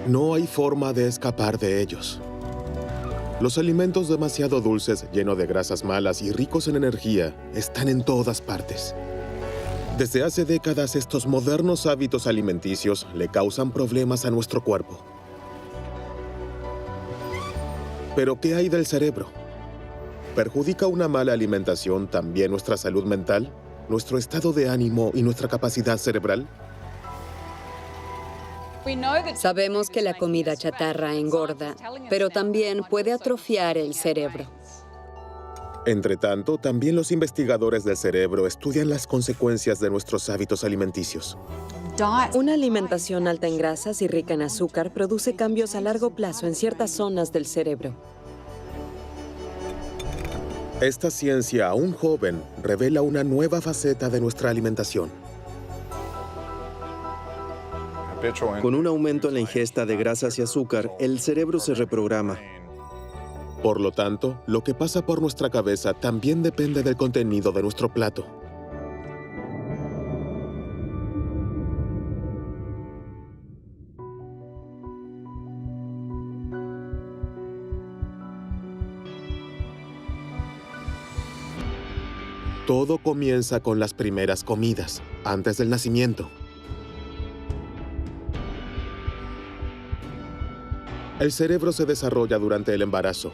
No hay forma de escapar de ellos. Los alimentos demasiado dulces, llenos de grasas malas y ricos en energía, están en todas partes. Desde hace décadas, estos modernos hábitos alimenticios le causan problemas a nuestro cuerpo. ¿Pero qué hay del cerebro? ¿Perjudica una mala alimentación también nuestra salud mental, nuestro estado de ánimo y nuestra capacidad cerebral? Sabemos que la comida chatarra engorda, pero también puede atrofiar el cerebro. Entre tanto, también los investigadores del cerebro estudian las consecuencias de nuestros hábitos alimenticios. Una alimentación alta en grasas y rica en azúcar produce cambios a largo plazo en ciertas zonas del cerebro. Esta ciencia, aún joven, revela una nueva faceta de nuestra alimentación. Con un aumento en la ingesta de grasas y azúcar, el cerebro se reprograma. Por lo tanto, lo que pasa por nuestra cabeza también depende del contenido de nuestro plato. Todo comienza con las primeras comidas, antes del nacimiento. El cerebro se desarrolla durante el embarazo.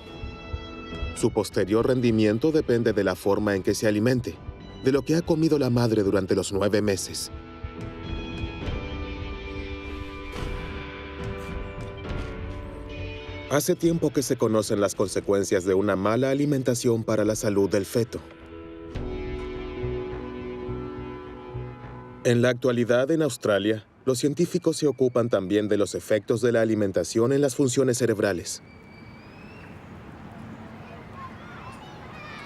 Su posterior rendimiento depende de la forma en que se alimente, de lo que ha comido la madre durante los 9 meses. Hace tiempo que se conocen las consecuencias de una mala alimentación para la salud del feto. En la actualidad, en Australia, los científicos se ocupan también de los efectos de la alimentación en las funciones cerebrales.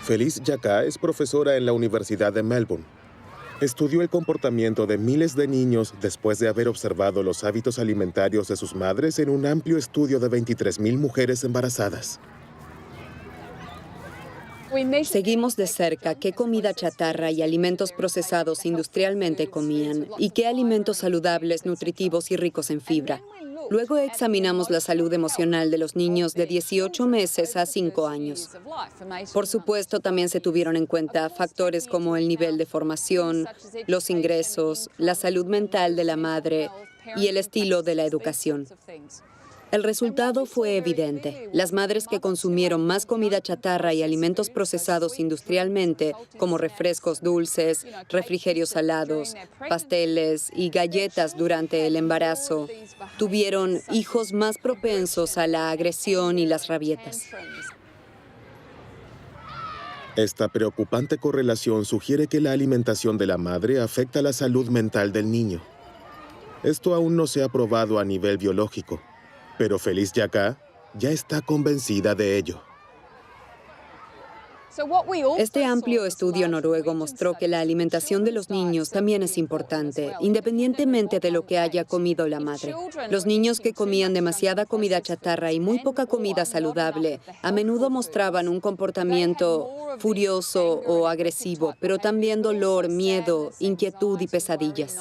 Felice Jacka es profesora en la Universidad de Melbourne. Estudió el comportamiento de miles de niños después de haber observado los hábitos alimentarios de sus madres en un amplio estudio de 23,000 mujeres embarazadas. Seguimos de cerca qué comida chatarra y alimentos procesados industrialmente comían y qué alimentos saludables, nutritivos y ricos en fibra. Luego examinamos la salud emocional de los niños de 18 meses a 5 años. Por supuesto, también se tuvieron en cuenta factores como el nivel de formación, los ingresos, la salud mental de la madre y el estilo de la educación. El resultado fue evidente. Las madres que consumieron más comida chatarra y alimentos procesados industrialmente, como refrescos dulces, refrigerios salados, pasteles y galletas durante el embarazo, tuvieron hijos más propensos a la agresión y las rabietas. Esta preocupante correlación sugiere que la alimentación de la madre afecta la salud mental del niño. Esto aún no se ha probado a nivel biológico, pero Felice Jacka ya está convencida de ello. Este amplio estudio noruego mostró que la alimentación de los niños también es importante, independientemente de lo que haya comido la madre. Los niños que comían demasiada comida chatarra y muy poca comida saludable a menudo mostraban un comportamiento furioso o agresivo, pero también dolor, miedo, inquietud y pesadillas.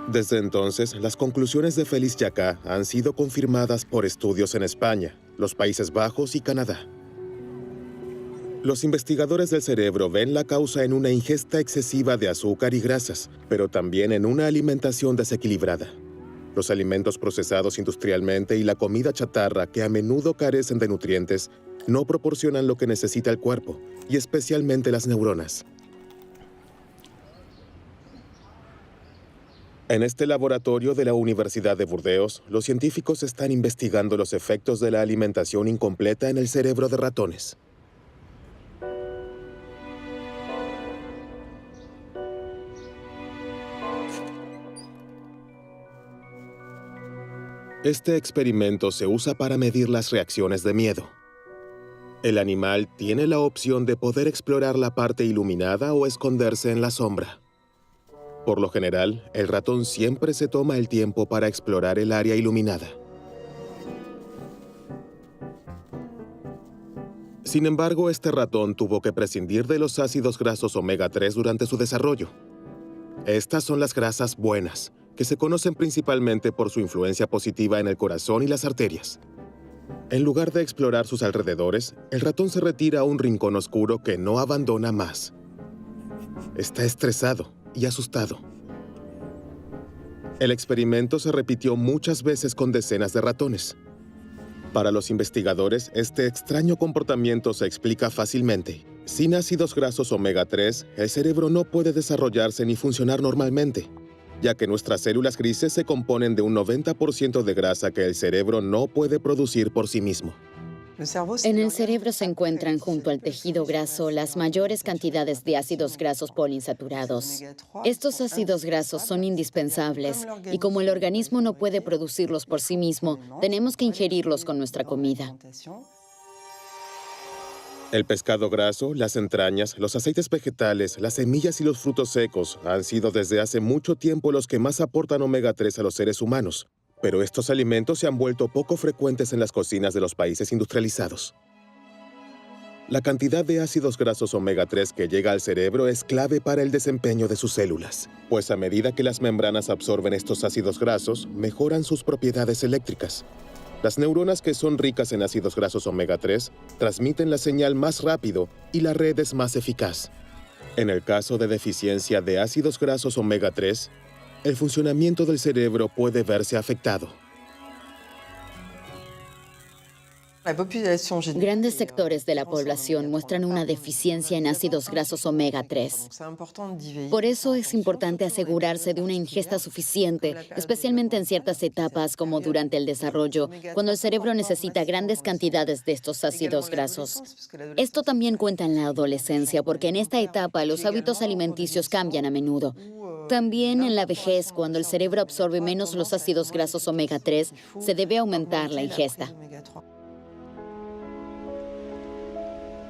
Desde entonces, las conclusiones de Felice Jacka han sido confirmadas por estudios en España, los Países Bajos y Canadá. Los investigadores del cerebro ven la causa en una ingesta excesiva de azúcar y grasas, pero también en una alimentación desequilibrada. Los alimentos procesados industrialmente y la comida chatarra, que a menudo carecen de nutrientes, no proporcionan lo que necesita el cuerpo, y especialmente las neuronas. En este laboratorio de la Universidad de Burdeos, los científicos están investigando los efectos de la alimentación incompleta en el cerebro de ratones. Este experimento se usa para medir las reacciones de miedo. El animal tiene la opción de poder explorar la parte iluminada o esconderse en la sombra. Por lo general, el ratón siempre se toma el tiempo para explorar el área iluminada. Sin embargo, este ratón tuvo que prescindir de los ácidos grasos omega 3 durante su desarrollo. Estas son las grasas buenas, que se conocen principalmente por su influencia positiva en el corazón y las arterias. En lugar de explorar sus alrededores, el ratón se retira a un rincón oscuro que no abandona más. Está estresado y asustado. El experimento se repitió muchas veces con decenas de ratones. Para los investigadores, este extraño comportamiento se explica fácilmente. Sin ácidos grasos omega 3, el cerebro no puede desarrollarse ni funcionar normalmente, ya que nuestras células grises se componen de un 90% de grasa que el cerebro no puede producir por sí mismo. En el cerebro se encuentran junto al tejido graso las mayores cantidades de ácidos grasos poliinsaturados. Estos ácidos grasos son indispensables y como el organismo no puede producirlos por sí mismo, tenemos que ingerirlos con nuestra comida. El pescado graso, las entrañas, los aceites vegetales, las semillas y los frutos secos han sido desde hace mucho tiempo los que más aportan omega 3 a los seres humanos. Pero estos alimentos se han vuelto poco frecuentes en las cocinas de los países industrializados. La cantidad de ácidos grasos omega 3 que llega al cerebro es clave para el desempeño de sus células, pues a medida que las membranas absorben estos ácidos grasos, mejoran sus propiedades eléctricas. Las neuronas que son ricas en ácidos grasos omega 3 transmiten la señal más rápido y la red es más eficaz. En el caso de deficiencia de ácidos grasos omega 3, el funcionamiento del cerebro puede verse afectado. Grandes sectores de la población muestran una deficiencia en ácidos grasos omega 3. Por eso es importante asegurarse de una ingesta suficiente, especialmente en ciertas etapas como durante el desarrollo, cuando el cerebro necesita grandes cantidades de estos ácidos grasos. Esto también cuenta en la adolescencia, porque en esta etapa los hábitos alimenticios cambian a menudo. También en la vejez, cuando el cerebro absorbe menos los ácidos grasos omega 3, se debe aumentar la ingesta.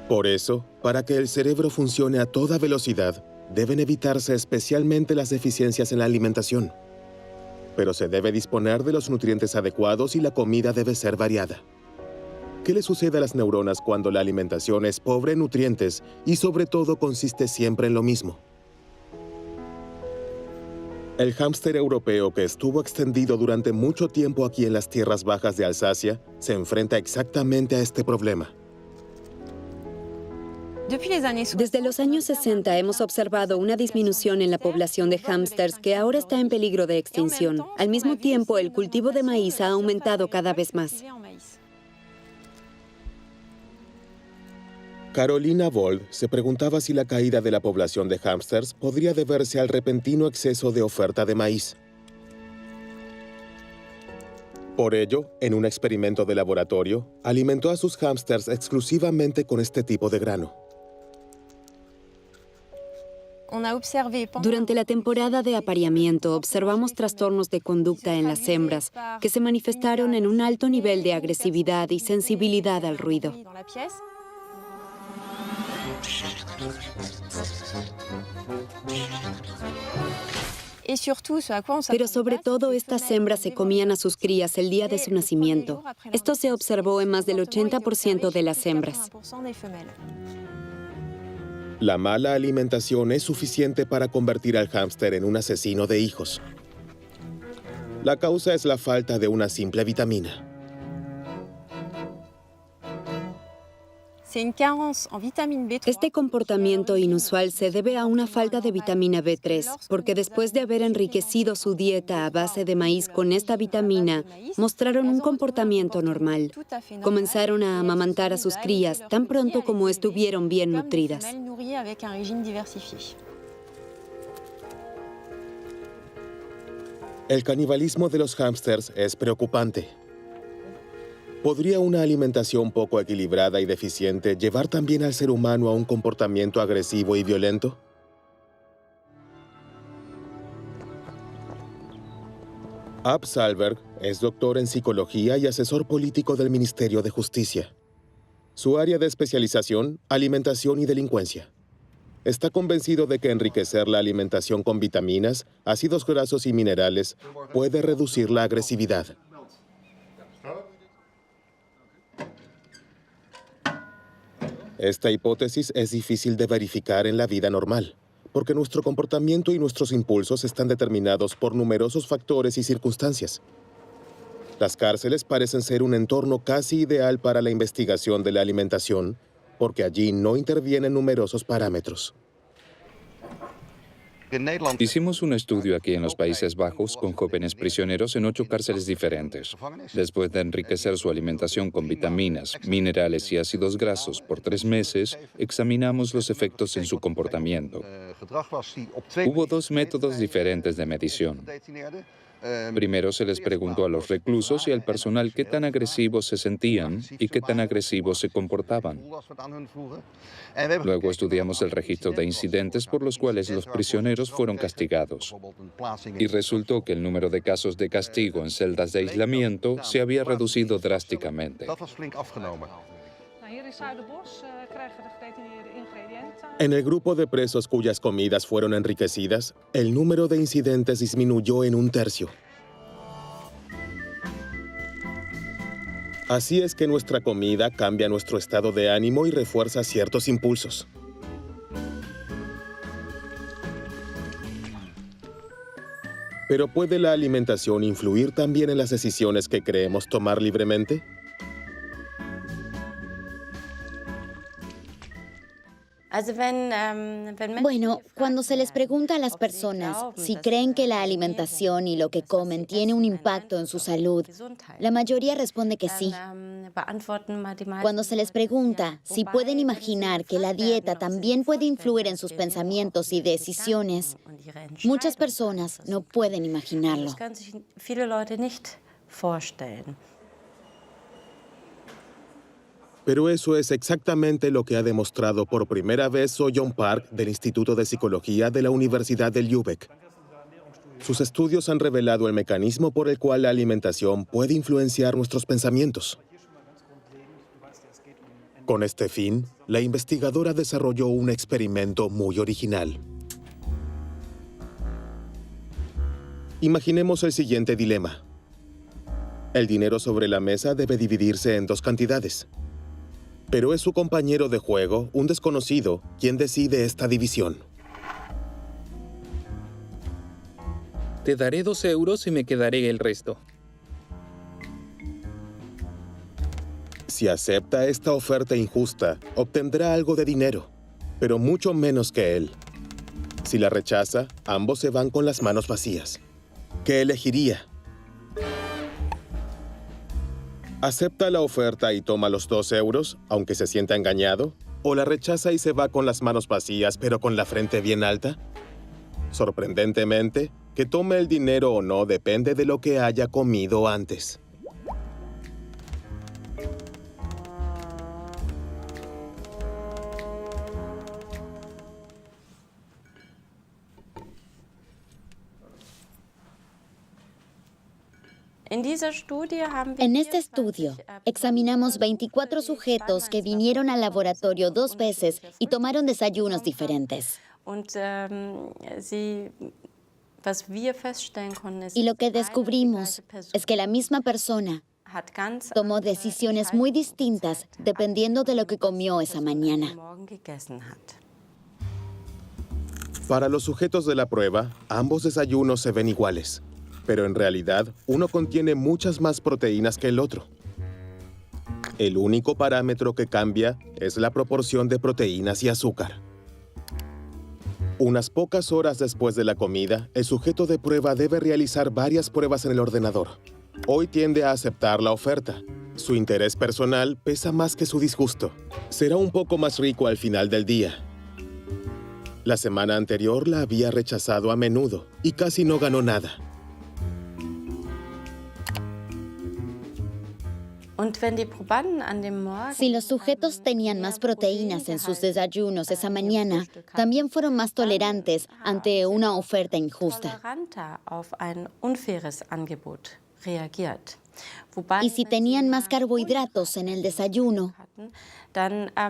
Por eso, para que el cerebro funcione a toda velocidad, deben evitarse especialmente las deficiencias en la alimentación. Pero se debe disponer de los nutrientes adecuados y la comida debe ser variada. ¿Qué le sucede a las neuronas cuando la alimentación es pobre en nutrientes y sobre todo consiste siempre en lo mismo? El hámster europeo, que estuvo extendido durante mucho tiempo aquí en las tierras bajas de Alsacia, se enfrenta exactamente a este problema. Desde los años 60 hemos observado una disminución en la población de hámsters que ahora está en peligro de extinción. Al mismo tiempo, el cultivo de maíz ha aumentado cada vez más. Carolina Vold se preguntaba si la caída de la población de hámsters podría deberse al repentino exceso de oferta de maíz. Por ello, en un experimento de laboratorio, alimentó a sus hámsters exclusivamente con este tipo de grano. Durante la temporada de apareamiento, observamos trastornos de conducta en las hembras que se manifestaron en un alto nivel de agresividad y sensibilidad al ruido. Pero sobre todo, estas hembras se comían a sus crías el día de su nacimiento. Esto se observó en más del 80% de las hembras. La mala alimentación es suficiente para convertir al hámster en un asesino de hijos. La causa es la falta de una simple vitamina. Este comportamiento inusual se debe a una falta de vitamina B3, porque después de haber enriquecido su dieta a base de maíz con esta vitamina, mostraron un comportamiento normal. Comenzaron a amamantar a sus crías tan pronto como estuvieron bien nutridas. El canibalismo de los hámsters es preocupante. ¿Podría una alimentación poco equilibrada y deficiente llevar también al ser humano a un comportamiento agresivo y violento? Ab Sahlberg es doctor en psicología y asesor político del Ministerio de Justicia. Su área de especialización, alimentación y delincuencia. Está convencido de que enriquecer la alimentación con vitaminas, ácidos grasos y minerales puede reducir la agresividad. Esta hipótesis es difícil de verificar en la vida normal, porque nuestro comportamiento y nuestros impulsos están determinados por numerosos factores y circunstancias. Las cárceles parecen ser un entorno casi ideal para la investigación de la alimentación, porque allí no intervienen numerosos parámetros. Hicimos un estudio aquí en los Países Bajos con jóvenes prisioneros en 8 cárceles diferentes. Después de enriquecer su alimentación con vitaminas, minerales y ácidos grasos por 3 meses, examinamos los efectos en su comportamiento. Hubo 2 métodos diferentes de medición. Primero se les preguntó a los reclusos y al personal qué tan agresivos se sentían y qué tan agresivos se comportaban. Luego estudiamos el registro de incidentes por los cuales los prisioneros fueron castigados. Y resultó que el número de casos de castigo en celdas de aislamiento se había reducido drásticamente. En el grupo de presos cuyas comidas fueron enriquecidas, el número de incidentes disminuyó en 1/3. Así es que nuestra comida cambia nuestro estado de ánimo y refuerza ciertos impulsos. Pero ¿puede la alimentación influir también en las decisiones que creemos tomar libremente? Bueno, cuando se les pregunta a las personas si creen que la alimentación y lo que comen tiene un impacto en su salud, la mayoría responde que sí. Cuando se les pregunta si pueden imaginar que la dieta también puede influir en sus pensamientos y decisiones, muchas personas no pueden imaginarlo. Pero eso es exactamente lo que ha demostrado por primera vez So-Yeon Park del Instituto de Psicología de la Universidad de Lübeck. Sus estudios han revelado el mecanismo por el cual la alimentación puede influenciar nuestros pensamientos. Con este fin, la investigadora desarrolló un experimento muy original. Imaginemos el siguiente dilema. El dinero sobre la mesa debe dividirse en 2 cantidades. Pero es su compañero de juego, un desconocido, quien decide esta división. Te daré 2 euros y me quedaré el resto. Si acepta esta oferta injusta, obtendrá algo de dinero, pero mucho menos que él. Si la rechaza, ambos se van con las manos vacías. ¿Qué elegiría? ¿Acepta la oferta y toma los 2 euros, aunque se sienta engañado? ¿O la rechaza y se va con las manos vacías, pero con la frente bien alta? Sorprendentemente, que tome el dinero o no depende de lo que haya comido antes. En este estudio, examinamos 24 sujetos que vinieron al laboratorio 2 veces y tomaron desayunos diferentes. Y lo que descubrimos es que la misma persona tomó decisiones muy distintas dependiendo de lo que comió esa mañana. Para los sujetos de la prueba, ambos desayunos se ven iguales. Pero en realidad, uno contiene muchas más proteínas que el otro. El único parámetro que cambia es la proporción de proteínas y azúcar. Unas pocas horas después de la comida, el sujeto de prueba debe realizar varias pruebas en el ordenador. Hoy tiende a aceptar la oferta. Su interés personal pesa más que su disgusto. Será un poco más rico al final del día. La semana anterior la había rechazado a menudo y casi no ganó nada. Si los sujetos tenían más proteínas en sus desayunos esa mañana, también fueron más tolerantes ante una oferta injusta. Y si tenían más carbohidratos en el desayuno,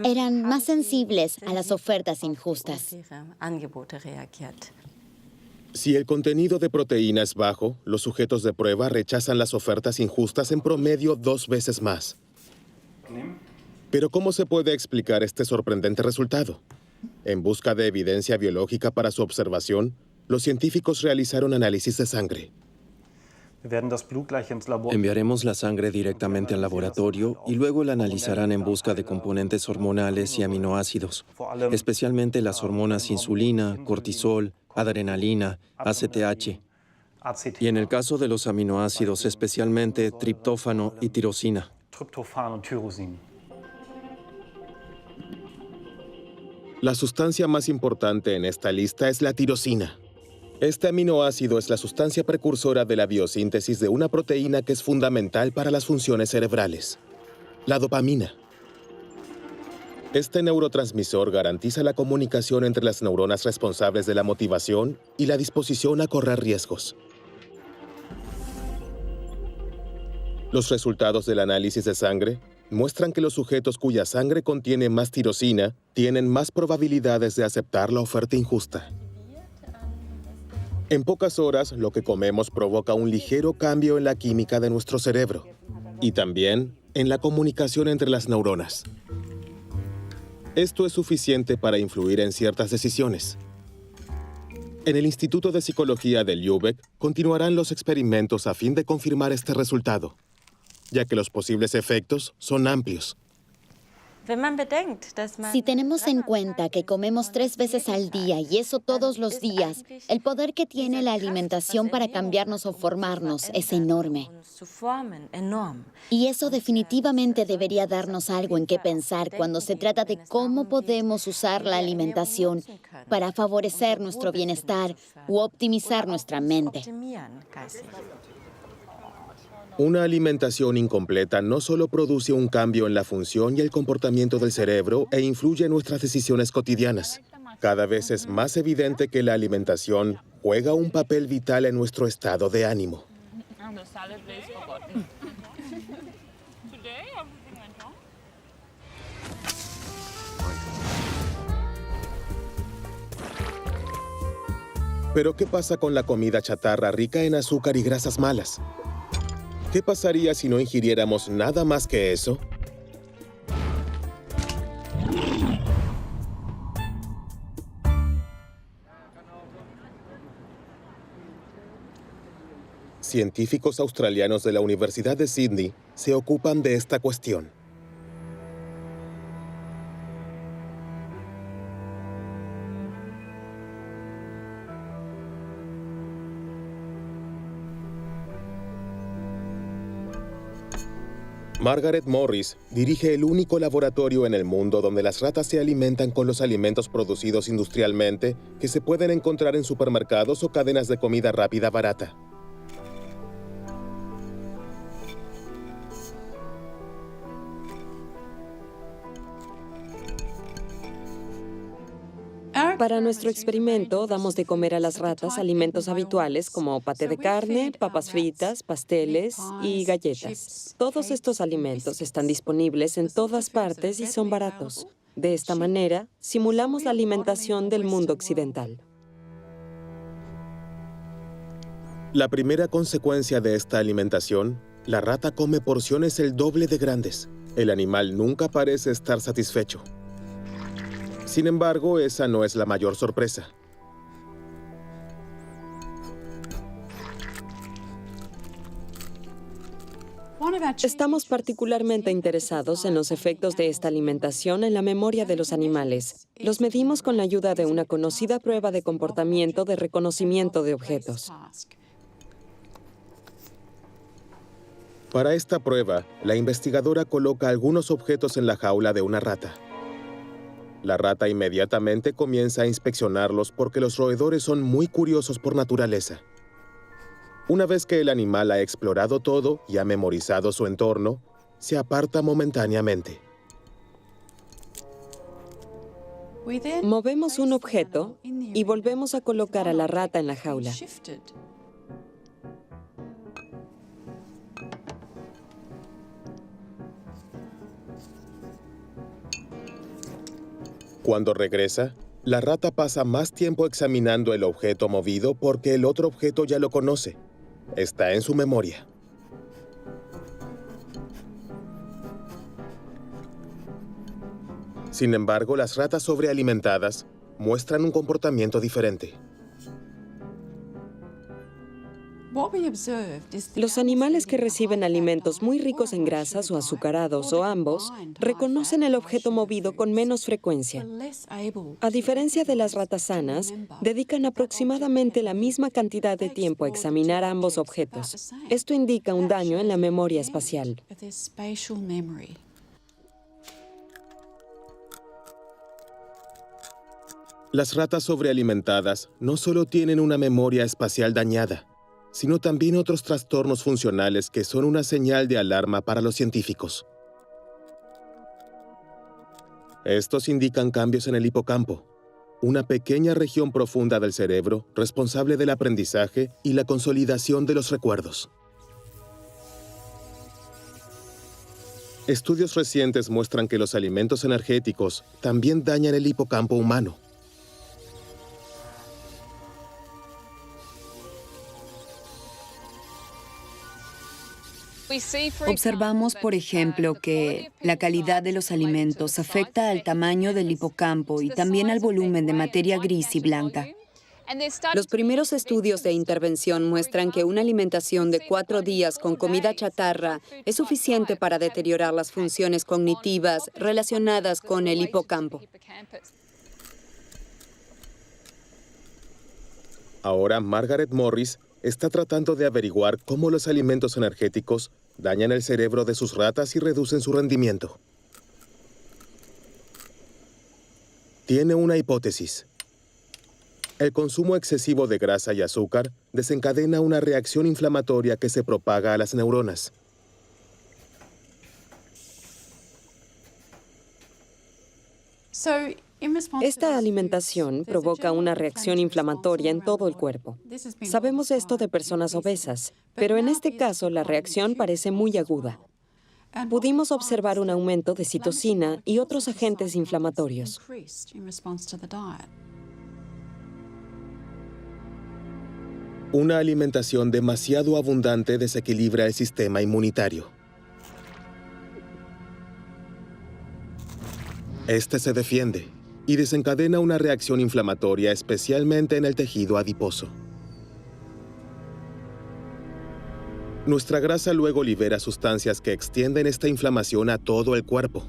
eran más sensibles a las ofertas injustas. Si el contenido de proteína es bajo, los sujetos de prueba rechazan las ofertas injustas en promedio 2 veces más. Pero ¿cómo se puede explicar este sorprendente resultado? En busca de evidencia biológica para su observación, los científicos realizaron análisis de sangre. Enviaremos la sangre directamente al laboratorio y luego la analizarán en busca de componentes hormonales y aminoácidos, especialmente las hormonas insulina, cortisol, adrenalina, ACTH, y en el caso de los aminoácidos, especialmente triptófano y tirosina. La sustancia más importante en esta lista es la tirosina. Este aminoácido es la sustancia precursora de la biosíntesis de una proteína que es fundamental para las funciones cerebrales, la dopamina. Este neurotransmisor garantiza la comunicación entre las neuronas responsables de la motivación y la disposición a correr riesgos. Los resultados del análisis de sangre muestran que los sujetos cuya sangre contiene más tirosina tienen más probabilidades de aceptar la oferta injusta. En pocas horas, lo que comemos provoca un ligero cambio en la química de nuestro cerebro y también en la comunicación entre las neuronas. Esto es suficiente para influir en ciertas decisiones. En el Instituto de Psicología de Lübeck continuarán los experimentos a fin de confirmar este resultado, ya que los posibles efectos son amplios. Si tenemos en cuenta que comemos 3 veces al día y eso todos los días, el poder que tiene la alimentación para cambiarnos o formarnos es enorme. Y eso definitivamente debería darnos algo en qué pensar cuando se trata de cómo podemos usar la alimentación para favorecer nuestro bienestar u optimizar nuestra mente. Una alimentación incompleta no solo produce un cambio en la función y el comportamiento del cerebro e influye en nuestras decisiones cotidianas. Cada vez es más evidente que la alimentación juega un papel vital en nuestro estado de ánimo. Pero ¿qué pasa con la comida chatarra rica en azúcar y grasas malas? ¿Qué pasaría si no ingiriéramos nada más que eso? Científicos australianos de la Universidad de Sydney se ocupan de esta cuestión. Margaret Morris dirige el único laboratorio en el mundo donde las ratas se alimentan con los alimentos producidos industrialmente que se pueden encontrar en supermercados o cadenas de comida rápida barata. Para nuestro experimento, damos de comer a las ratas alimentos habituales como paté de carne, papas fritas, pasteles y galletas. Todos estos alimentos están disponibles en todas partes y son baratos. De esta manera, simulamos la alimentación del mundo occidental. La primera consecuencia de esta alimentación, la rata come porciones el doble de grandes. El animal nunca parece estar satisfecho. Sin embargo, esa no es la mayor sorpresa. Estamos particularmente interesados en los efectos de esta alimentación en la memoria de los animales. Los medimos con la ayuda de una conocida prueba de comportamiento de reconocimiento de objetos. Para esta prueba, la investigadora coloca algunos objetos en la jaula de una rata. La rata inmediatamente comienza a inspeccionarlos porque los roedores son muy curiosos por naturaleza. Una vez que el animal ha explorado todo y ha memorizado su entorno, se aparta momentáneamente. Movemos un objeto y volvemos a colocar a la rata en la jaula. Cuando regresa, la rata pasa más tiempo examinando el objeto movido porque el otro objeto ya lo conoce. Está en su memoria. Sin embargo, las ratas sobrealimentadas muestran un comportamiento diferente. Los animales que reciben alimentos muy ricos en grasas o azucarados o ambos reconocen el objeto movido con menos frecuencia. A diferencia de las ratas sanas, dedican aproximadamente la misma cantidad de tiempo a examinar ambos objetos. Esto indica un daño en la memoria espacial. Las ratas sobrealimentadas no solo tienen una memoria espacial dañada, sino también otros trastornos funcionales que son una señal de alarma para los científicos. Estos indican cambios en el hipocampo, una pequeña región profunda del cerebro responsable del aprendizaje y la consolidación de los recuerdos. Estudios recientes muestran que los alimentos energéticos también dañan el hipocampo humano. Observamos, por ejemplo, que la calidad de los alimentos afecta al tamaño del hipocampo y también al volumen de materia gris y blanca. Los primeros estudios de intervención muestran que una alimentación de 4 días con comida chatarra es suficiente para deteriorar las funciones cognitivas relacionadas con el hipocampo. Ahora, Margaret Morris está tratando de averiguar cómo los alimentos energéticos dañan el cerebro de sus ratas y reducen su rendimiento. Tiene una hipótesis. El consumo excesivo de grasa y azúcar desencadena una reacción inflamatoria que se propaga a las neuronas. Esta alimentación provoca una reacción inflamatoria en todo el cuerpo. Sabemos esto de personas obesas, pero en este caso la reacción parece muy aguda. Pudimos observar un aumento de citocina y otros agentes inflamatorios. Una alimentación demasiado abundante desequilibra el sistema inmunitario. Este se defiende y desencadena una reacción inflamatoria, especialmente en el tejido adiposo. Nuestra grasa luego libera sustancias que extienden esta inflamación a todo el cuerpo.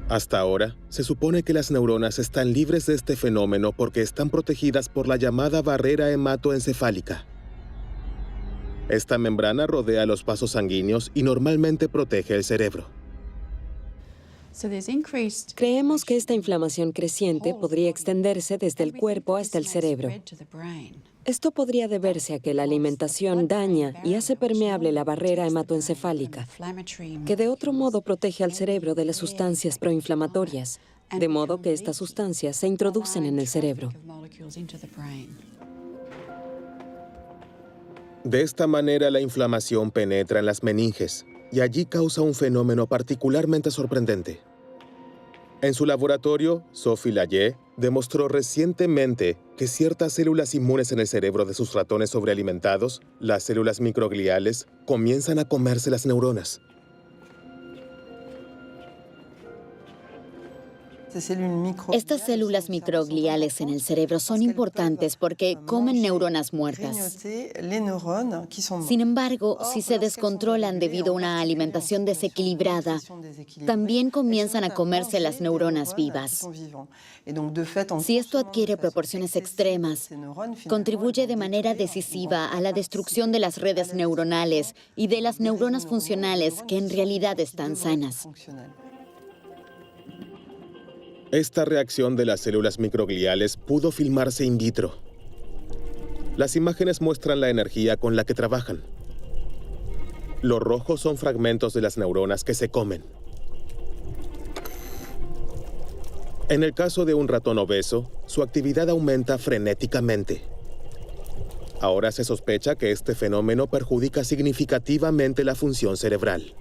Hasta ahora, se supone que las neuronas están libres de este fenómeno porque están protegidas por la llamada barrera hematoencefálica. Esta membrana rodea los vasos sanguíneos y normalmente protege el cerebro. Creemos que esta inflamación creciente podría extenderse desde el cuerpo hasta el cerebro. Esto podría deberse a que la alimentación daña y hace permeable la barrera hematoencefálica, que de otro modo protege al cerebro de las sustancias proinflamatorias, de modo que estas sustancias se introducen en el cerebro. De esta manera, la inflamación penetra en las meninges y allí causa un fenómeno particularmente sorprendente. En su laboratorio, Sophie Layet demostró recientemente que ciertas células inmunes en el cerebro de sus ratones sobrealimentados, las células microgliales, comienzan a comerse las neuronas. Estas células microgliales en el cerebro son importantes porque comen neuronas muertas. Sin embargo, si se descontrolan debido a una alimentación desequilibrada, también comienzan a comerse las neuronas vivas. Si esto adquiere proporciones extremas, contribuye de manera decisiva a la destrucción de las redes neuronales y de las neuronas funcionales que en realidad están sanas. Esta reacción de las células microgliales pudo filmarse in vitro. Las imágenes muestran la energía con la que trabajan. Los rojos son fragmentos de las neuronas que se comen. En el caso de un ratón obeso, su actividad aumenta frenéticamente. Ahora se sospecha que este fenómeno perjudica significativamente la función cerebral.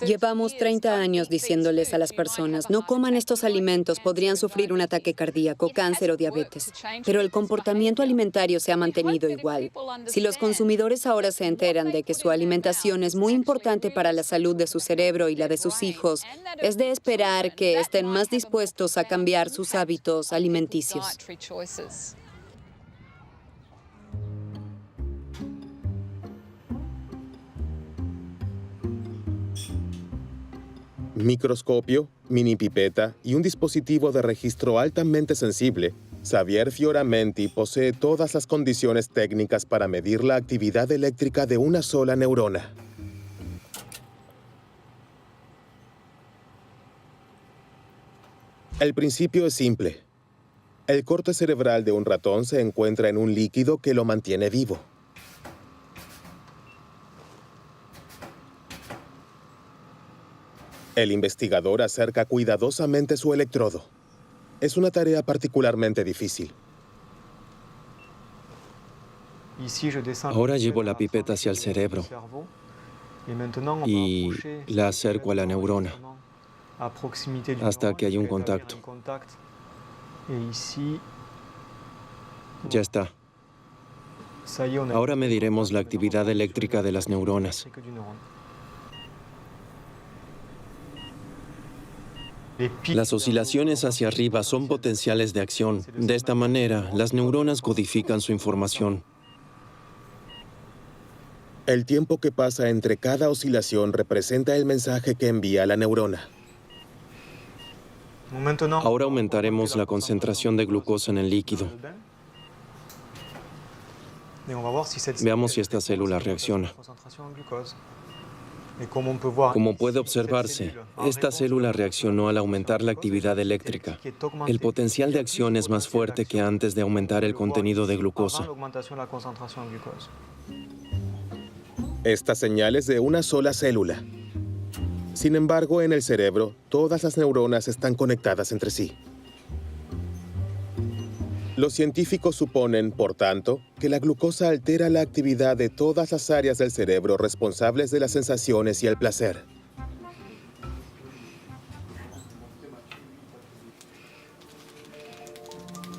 Llevamos 30 años diciéndoles a las personas, no coman estos alimentos, podrían sufrir un ataque cardíaco, cáncer o diabetes. Pero el comportamiento alimentario se ha mantenido igual. Si los consumidores ahora se enteran de que su alimentación es muy importante para la salud de su cerebro y la de sus hijos, es de esperar que estén más dispuestos a cambiar sus hábitos alimenticios. Microscopio, mini pipeta y un dispositivo de registro altamente sensible, Xavier Fioramenti posee todas las condiciones técnicas para medir la actividad eléctrica de una sola neurona. El principio es simple. El corte cerebral de un ratón se encuentra en un líquido que lo mantiene vivo. El investigador acerca cuidadosamente su electrodo. Es una tarea particularmente difícil. Ahora llevo la pipeta hacia el cerebro y la acerco a la neurona hasta que hay un contacto. Ya está. Ahora mediremos la actividad eléctrica de las neuronas. Las oscilaciones hacia arriba son potenciales de acción. De esta manera, las neuronas codifican su información. El tiempo que pasa entre cada oscilación representa el mensaje que envía la neurona. Ahora aumentaremos la concentración de glucosa en el líquido. Veamos si esta célula reacciona. Como puede observarse, esta célula reaccionó al aumentar la actividad eléctrica. El potencial de acción es más fuerte que antes de aumentar el contenido de glucosa. Esta señal es de una sola célula. Sin embargo, en el cerebro, todas las neuronas están conectadas entre sí. Los científicos suponen, por tanto, que la glucosa altera la actividad de todas las áreas del cerebro responsables de las sensaciones y el placer.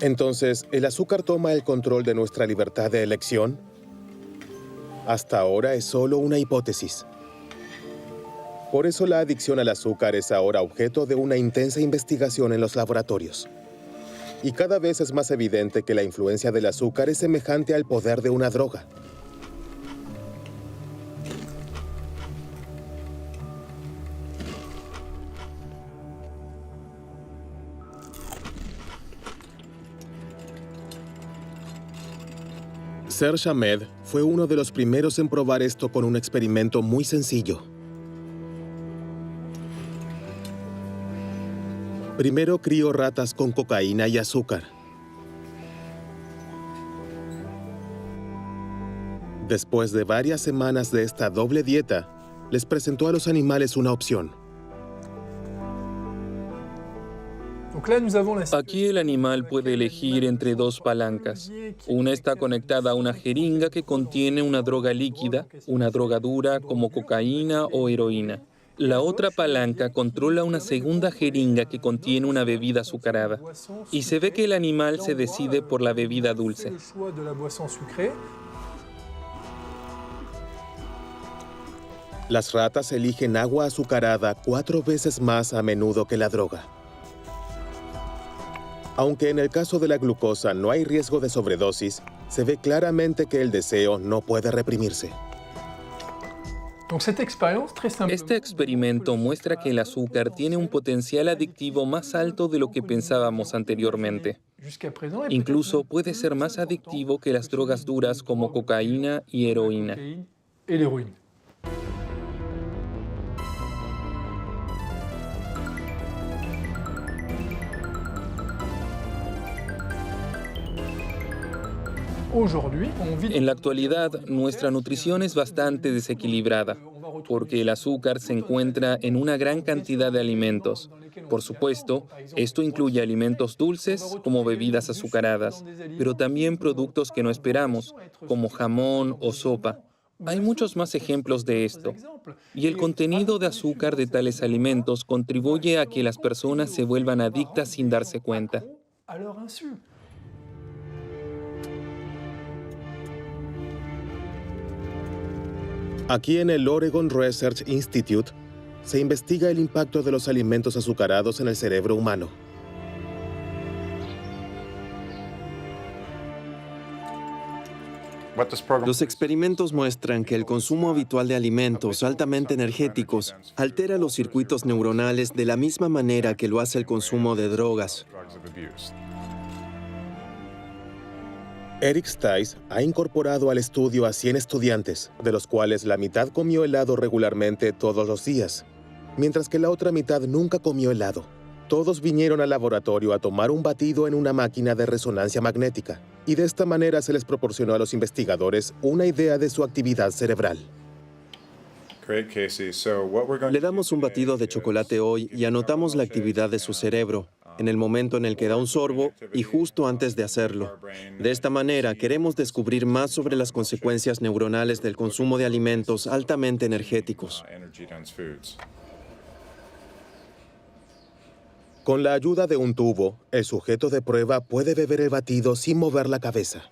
Entonces, ¿el azúcar toma el control de nuestra libertad de elección? Hasta ahora es solo una hipótesis. Por eso la adicción al azúcar es ahora objeto de una intensa investigación en los laboratorios. Y cada vez es más evidente que la influencia del azúcar es semejante al poder de una droga. Serge Ahmed fue uno de los primeros en probar esto con un experimento muy sencillo. Primero crió ratas con cocaína y azúcar. Después de varias semanas de esta doble dieta, les presentó a los animales una opción. Aquí el animal puede elegir entre dos palancas. Una está conectada a una jeringa que contiene una droga líquida, una droga dura como cocaína o heroína. La otra palanca controla una segunda jeringa que contiene una bebida azucarada. Y se ve que el animal se decide por la bebida dulce. Las ratas eligen agua azucarada 4 veces más a menudo que la droga. Aunque en el caso de la glucosa no hay riesgo de sobredosis, se ve claramente que el deseo no puede reprimirse. Este experimento muestra que el azúcar tiene un potencial adictivo más alto de lo que pensábamos anteriormente. Incluso puede ser más adictivo que las drogas duras como cocaína y heroína. En la actualidad, nuestra nutrición es bastante desequilibrada, porque el azúcar se encuentra en una gran cantidad de alimentos. Por supuesto, esto incluye alimentos dulces, como bebidas azucaradas, pero también productos que no esperamos, como jamón o sopa. Hay muchos más ejemplos de esto, y el contenido de azúcar de tales alimentos contribuye a que las personas se vuelvan adictas sin darse cuenta. Aquí en el Oregon Research Institute se investiga el impacto de los alimentos azucarados en el cerebro humano. Los experimentos muestran que el consumo habitual de alimentos altamente energéticos altera los circuitos neuronales de la misma manera que lo hace el consumo de drogas. Eric Stice ha incorporado al estudio a 100 estudiantes, de los cuales la mitad comió helado regularmente todos los días, mientras que la otra mitad nunca comió helado. Todos vinieron al laboratorio a tomar un batido en una máquina de resonancia magnética, y de esta manera se les proporcionó a los investigadores una idea de su actividad cerebral. Le damos un batido de chocolate hoy y anotamos la actividad de su cerebro, en el momento en el que da un sorbo y justo antes de hacerlo. De esta manera, queremos descubrir más sobre las consecuencias neuronales del consumo de alimentos altamente energéticos. Con la ayuda de un tubo, el sujeto de prueba puede beber el batido sin mover la cabeza.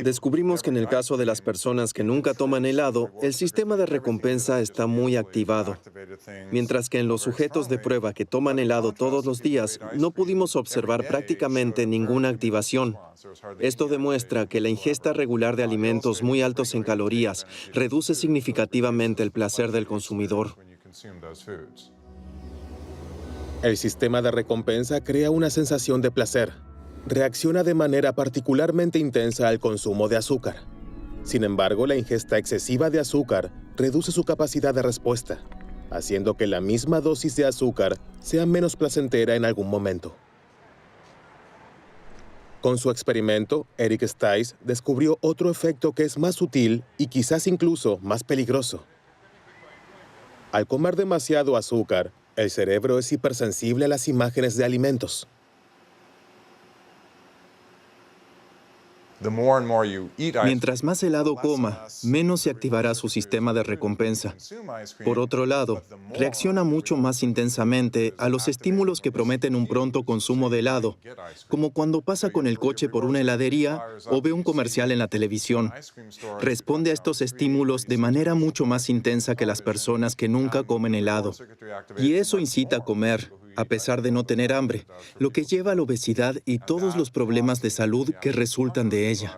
Descubrimos que en el caso de las personas que nunca toman helado, el sistema de recompensa está muy activado, mientras que en los sujetos de prueba que toman helado todos los días, no pudimos observar prácticamente ninguna activación. Esto demuestra que la ingesta regular de alimentos muy altos en calorías reduce significativamente el placer del consumidor. El sistema de recompensa crea una sensación de placer. Reacciona de manera particularmente intensa al consumo de azúcar. Sin embargo, la ingesta excesiva de azúcar reduce su capacidad de respuesta, haciendo que la misma dosis de azúcar sea menos placentera en algún momento. Con su experimento, Eric Stice descubrió otro efecto que es más sutil y quizás incluso más peligroso. Al comer demasiado azúcar, el cerebro es hipersensible a las imágenes de alimentos. Mientras más helado coma, menos se activará su sistema de recompensa. Por otro lado, reacciona mucho más intensamente a los estímulos que prometen un pronto consumo de helado, como cuando pasa con el coche por una heladería o ve un comercial en la televisión. Responde a estos estímulos de manera mucho más intensa que las personas que nunca comen helado. Y eso incita a comer, a pesar de no tener hambre, lo que lleva a la obesidad y todos los problemas de salud que resultan de ella.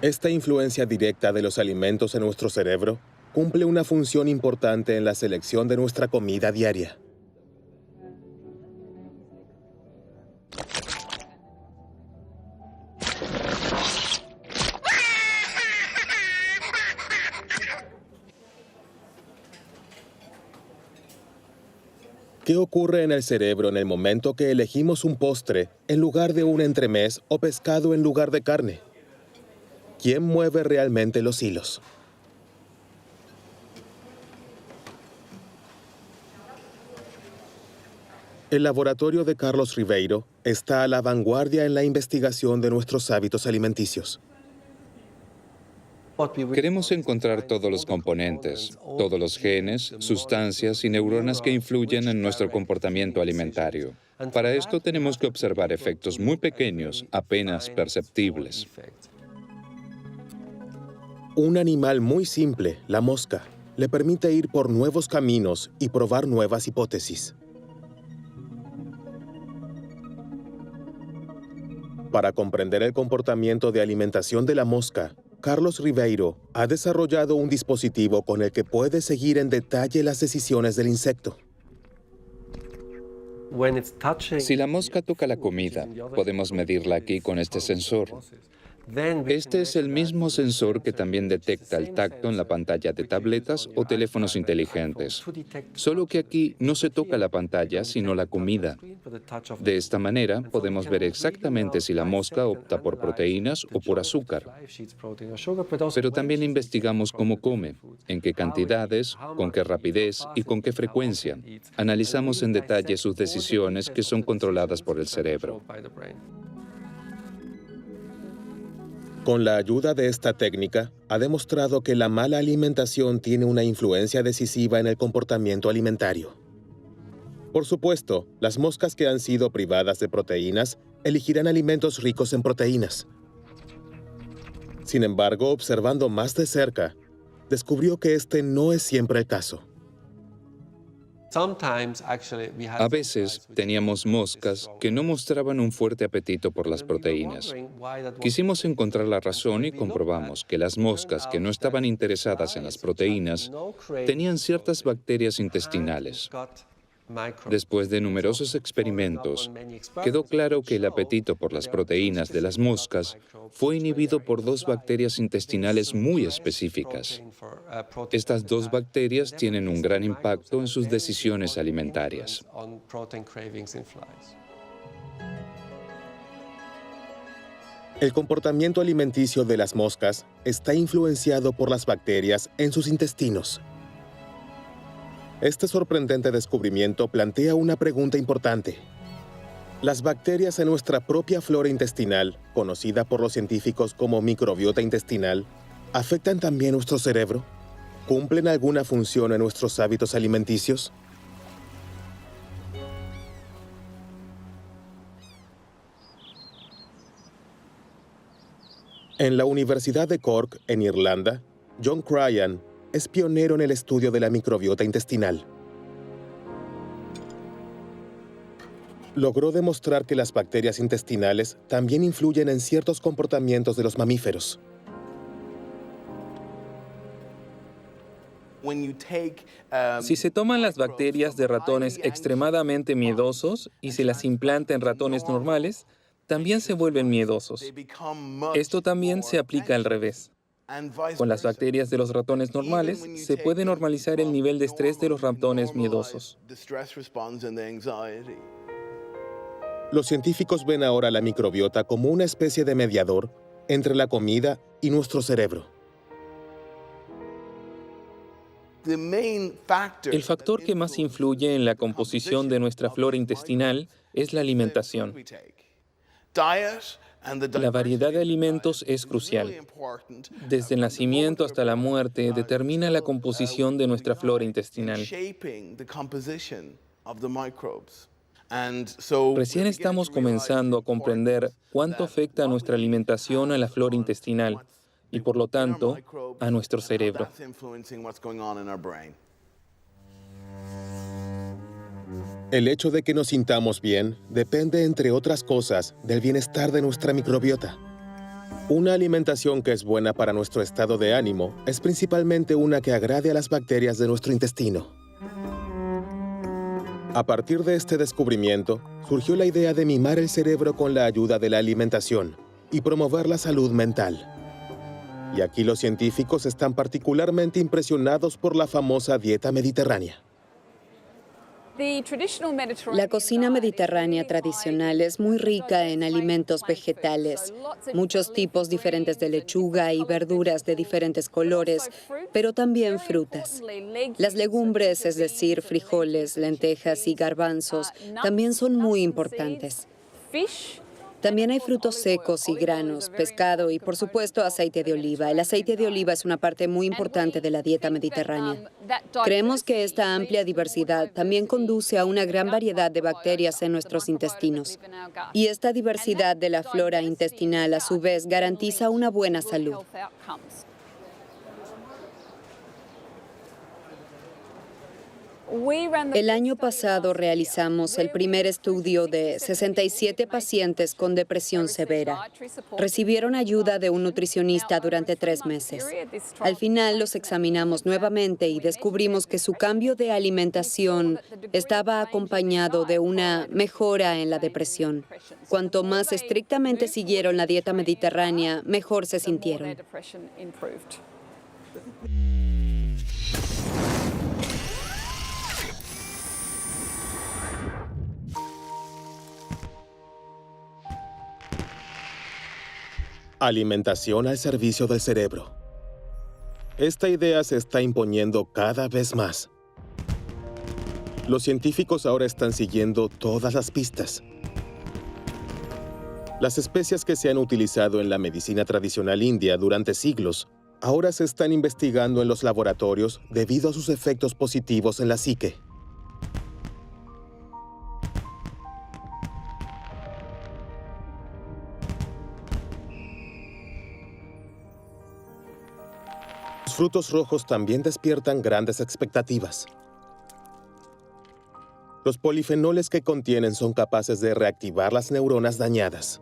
Esta influencia directa de los alimentos en nuestro cerebro cumple una función importante en la selección de nuestra comida diaria. ¿Qué ocurre en el cerebro en el momento que elegimos un postre en lugar de un entremés o pescado en lugar de carne? ¿Quién mueve realmente los hilos? El laboratorio de Carlos Ribeiro está a la vanguardia en la investigación de nuestros hábitos alimenticios. Queremos encontrar todos los componentes, todos los genes, sustancias y neuronas que influyen en nuestro comportamiento alimentario. Para esto tenemos que observar efectos muy pequeños, apenas perceptibles. Un animal muy simple, la mosca, le permite ir por nuevos caminos y probar nuevas hipótesis. Para comprender el comportamiento de alimentación de la mosca, Carlos Ribeiro ha desarrollado un dispositivo con el que puede seguir en detalle las decisiones del insecto. Si la mosca toca la comida, podemos medirla aquí con este sensor. Este es el mismo sensor que también detecta el tacto en la pantalla de tabletas o teléfonos inteligentes. Solo que aquí no se toca la pantalla, sino la comida. De esta manera, podemos ver exactamente si la mosca opta por proteínas o por azúcar. Pero también investigamos cómo come, en qué cantidades, con qué rapidez y con qué frecuencia. Analizamos en detalle sus decisiones que son controladas por el cerebro. Con la ayuda de esta técnica, ha demostrado que la mala alimentación tiene una influencia decisiva en el comportamiento alimentario. Por supuesto, las moscas que han sido privadas de proteínas elegirán alimentos ricos en proteínas. Sin embargo, observando más de cerca, descubrió que este no es siempre el caso. A veces teníamos moscas que no mostraban un fuerte apetito por las proteínas. Quisimos encontrar la razón y comprobamos que las moscas que no estaban interesadas en las proteínas tenían ciertas bacterias intestinales. Después de numerosos experimentos, quedó claro que el apetito por las proteínas de las moscas fue inhibido por dos bacterias intestinales muy específicas. Estas dos bacterias tienen un gran impacto en sus decisiones alimentarias. El comportamiento alimenticio de las moscas está influenciado por las bacterias en sus intestinos. Este sorprendente descubrimiento plantea una pregunta importante. ¿Las bacterias en nuestra propia flora intestinal, conocida por los científicos como microbiota intestinal, afectan también nuestro cerebro? ¿Cumplen alguna función en nuestros hábitos alimenticios? En la Universidad de Cork, en Irlanda, John Cryan es pionero en el estudio de la microbiota intestinal. Logró demostrar que las bacterias intestinales también influyen en ciertos comportamientos de los mamíferos. Si se toman las bacterias de ratones extremadamente miedosos y se las implanta en ratones normales, también se vuelven miedosos. Esto también se aplica al revés. Con las bacterias de los ratones normales, se puede normalizar el nivel de estrés de los ratones miedosos. Los científicos ven ahora la microbiota como una especie de mediador entre la comida y nuestro cerebro. El factor que más influye en la composición de nuestra flora intestinal es la alimentación. La variedad de alimentos es crucial. Desde el nacimiento hasta la muerte determina la composición de nuestra flora intestinal. Recién estamos comenzando a comprender cuánto afecta nuestra alimentación a la flora intestinal y, por lo tanto, a nuestro cerebro. El hecho de que nos sintamos bien depende, entre otras cosas, del bienestar de nuestra microbiota. Una alimentación que es buena para nuestro estado de ánimo es principalmente una que agrade a las bacterias de nuestro intestino. A partir de este descubrimiento, surgió la idea de mimar el cerebro con la ayuda de la alimentación y promover la salud mental. Y aquí los científicos están particularmente impresionados por la famosa dieta mediterránea. La cocina mediterránea tradicional es muy rica en alimentos vegetales, muchos tipos diferentes de lechuga y verduras de diferentes colores, pero también frutas. Las legumbres, es decir, frijoles, lentejas y garbanzos, también son muy importantes. También hay frutos secos y granos, pescado y, por supuesto, aceite de oliva. El aceite de oliva es una parte muy importante de la dieta mediterránea. Creemos que esta amplia diversidad también conduce a una gran variedad de bacterias en nuestros intestinos. Y esta diversidad de la flora intestinal, a su vez, garantiza una buena salud. El año pasado realizamos el primer estudio de 67 pacientes con depresión severa. Recibieron ayuda de un nutricionista durante 3 meses. Al final los examinamos nuevamente y descubrimos que su cambio de alimentación estaba acompañado de una mejora en la depresión. Cuanto más estrictamente siguieron la dieta mediterránea, mejor se sintieron. Alimentación al servicio del cerebro. Esta idea se está imponiendo cada vez más. Los científicos ahora están siguiendo todas las pistas. Las especias que se han utilizado en la medicina tradicional india durante siglos ahora se están investigando en los laboratorios debido a sus efectos positivos en la psique. Los frutos rojos también despiertan grandes expectativas. Los polifenoles que contienen son capaces de reactivar las neuronas dañadas.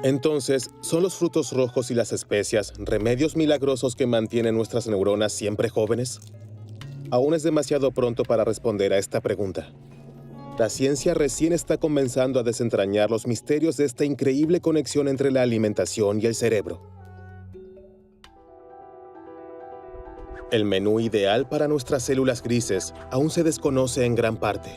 Entonces, ¿son los frutos rojos y las especias remedios milagrosos que mantienen nuestras neuronas siempre jóvenes? Aún es demasiado pronto para responder a esta pregunta. La ciencia recién está comenzando a desentrañar los misterios de esta increíble conexión entre la alimentación y el cerebro. El menú ideal para nuestras células grises aún se desconoce en gran parte.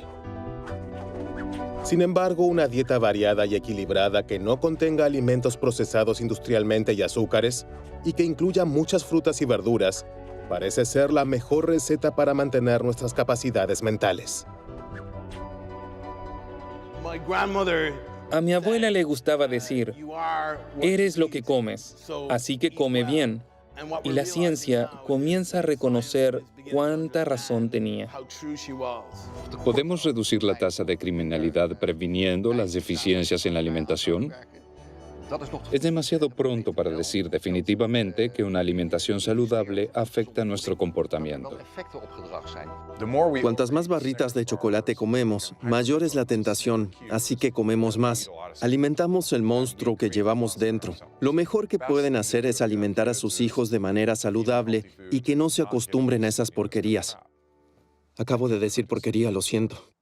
Sin embargo, una dieta variada y equilibrada que no contenga alimentos procesados industrialmente y azúcares, y que incluya muchas frutas y verduras, parece ser la mejor receta para mantener nuestras capacidades mentales. A mi abuela le gustaba decir, eres lo que comes, así que come bien. Y la ciencia comienza a reconocer cuánta razón tenía. ¿Podemos reducir la tasa de criminalidad previniendo las deficiencias en la alimentación? Es demasiado pronto para decir definitivamente que una alimentación saludable afecta nuestro comportamiento. Cuantas más barritas de chocolate comemos, mayor es la tentación, así que comemos más. Alimentamos el monstruo que llevamos dentro. Lo mejor que pueden hacer es alimentar a sus hijos de manera saludable y que no se acostumbren a esas porquerías. Acabo de decir porquería, lo siento.